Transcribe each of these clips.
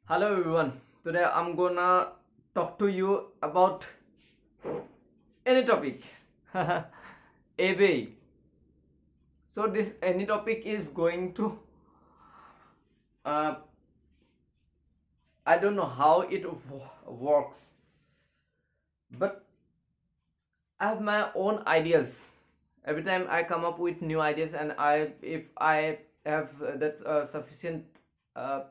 Hello everyone. Today I'm gonna talk to you about any topic. AV. So this any topic is going to uh, I don't know how it works, but I have my own ideas. Every time I come up with new ideas, and if I have that sufficient uh,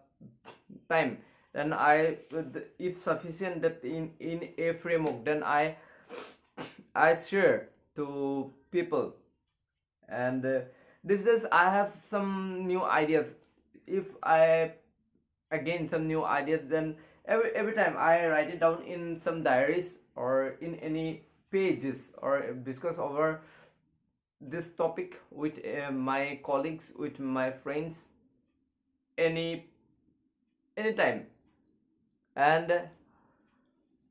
time, then if sufficient that in a framework, then I share to people, and this is I have some new ideas. If I again some new ideas, then every time I write it down in some diaries or in any pages or discuss over this topic with my colleagues, with my friends, any anytime. And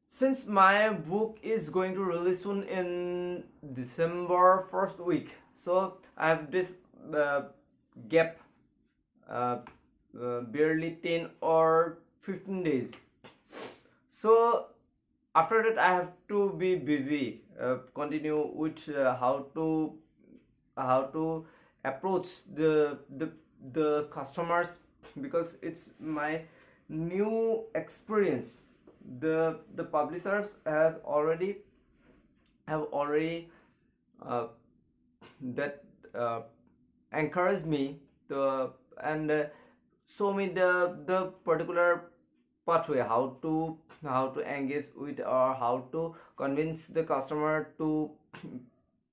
since my book is going to release soon in December first week, so I have this gap, uh, barely 10 or 15 days. So after that I have to be busy, continue with how to approach the customers, because it's my new experience. The publishers have already uh, that encouraged me to, and show me the particular pathway, how to engage with, or how to convince the customer to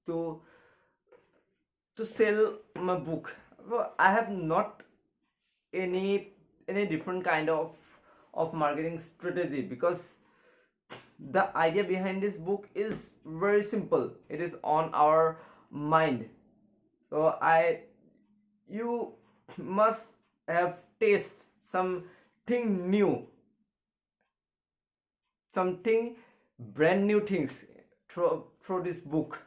to sell my book. So I have not any different kind of marketing strategy, because the idea behind this book is very simple. It is on our mind. So I you must have taste something new, something brand new things through this book.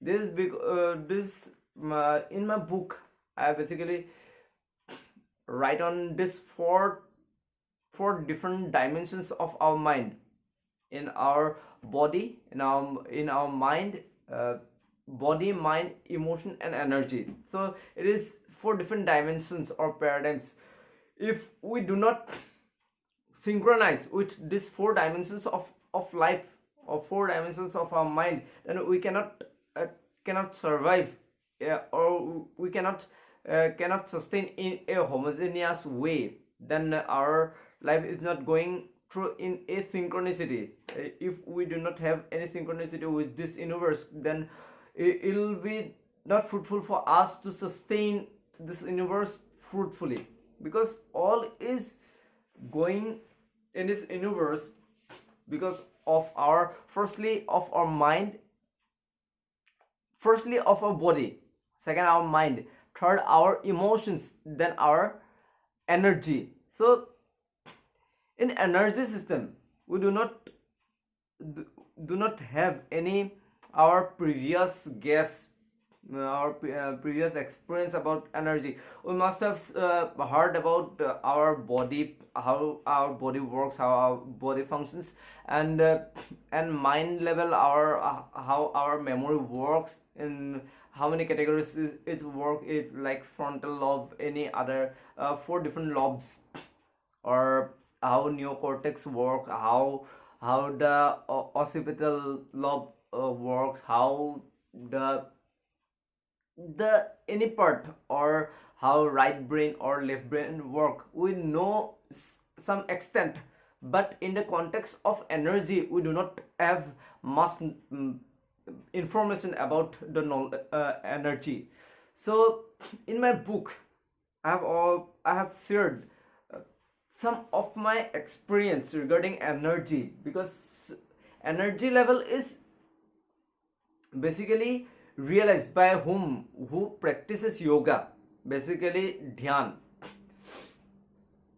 This in my book I basically write on this four different dimensions of our mind, in our body, in our mind, body, mind, emotion, and energy. So it is four different dimensions or paradigms. If we do not synchronize with these four dimensions of life, or four dimensions of our mind, then we cannot survive, or we cannot sustain in a homogeneous way. Then our life is not going through in a synchronicity. If we do not have any synchronicity with this universe, then it'll be not fruitful for us to sustain this universe fruitfully, because all is going in this universe because of our, firstly of our mind, firstly of our body, second our mind, third our emotions, then our energy. So in energy system, we do not have any our previous guess, our previous experience about energy. We must have heard about our body, how our body works, how our body functions, and mind level, our how our memory works, in how many categories it work, it like frontal lobe, any other four different lobes, or how neocortex work, how the occipital lobe works, how the any part, or how right brain or left brain work, we know some extent. But in the context of energy, we do not have much information about the energy. So in my book, I have shared some of my experience regarding energy, because energy level is basically realized by who practices yoga, basically dhyan.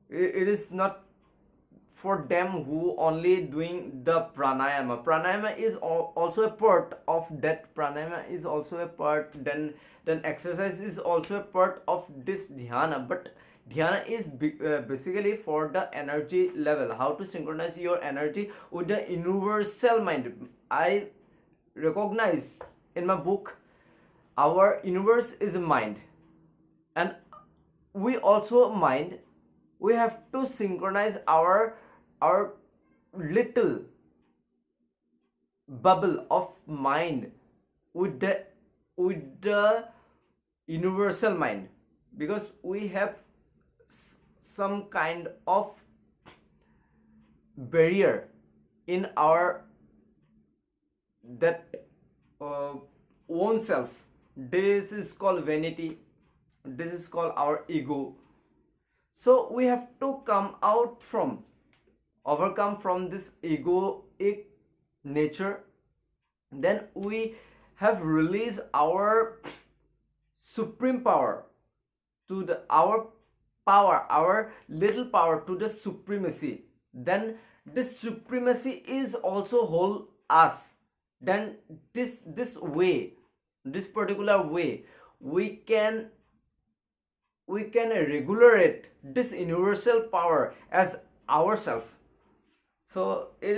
It is not for them who only doing the pranayama is also a part of that. Pranayama is also a part, then exercise is also a part of this dhyana. But Dhyana is basically for the energy level, how to synchronize your energy with the universal mind. I recognize in my book our universe is a mind, and we also mind. We have to synchronize our little bubble of mind with the universal mind, because we have some kind of barrier in our that uh, own self. This is called vanity, this is called our ego. So we have to overcome from this egoic nature. Then we have released our supreme power to the our little power to the supremacy. Then this supremacy is also whole us. Then this way, this particular way, we can regulate this universal power as ourself. So it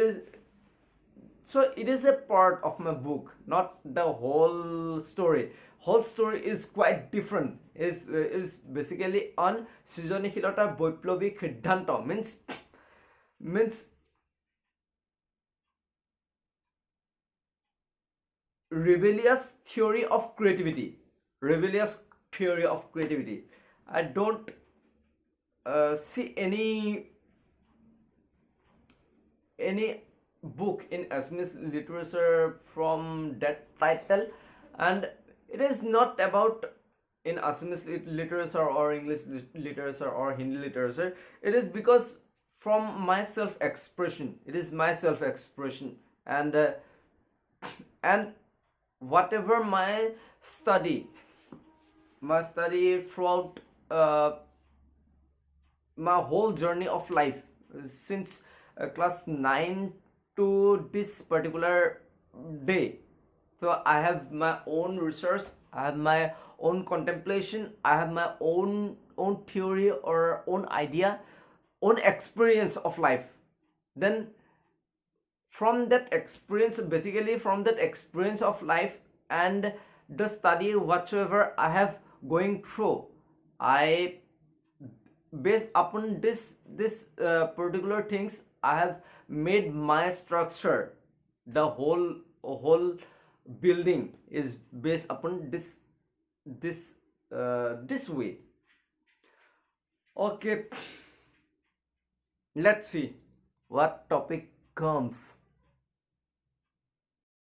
is a part of my book, not the whole story. Whole story is quite different. Is basically on সৃজনীশীলতাৰ বৈপ্লৱিক সিদ্ধান্ত, means rebellious theory of creativity. Rebellious theory of creativity. I don't see any book in Assamese literature from that title, and it is not about in Assamese literature or English literature or Hindi literature. It is because from my self expression. It is my self expression, and whatever my study throughout my whole journey of life, since class 9 to this particular day. So I have my own research, I have my own contemplation, I have my own theory or own idea, own experience of life. Then from that experience, basically from that experience of life and the study whatsoever I have going through, I based upon this particular things, I have made my structure. The whole building is based upon this way. Okay, let's see what topic comes.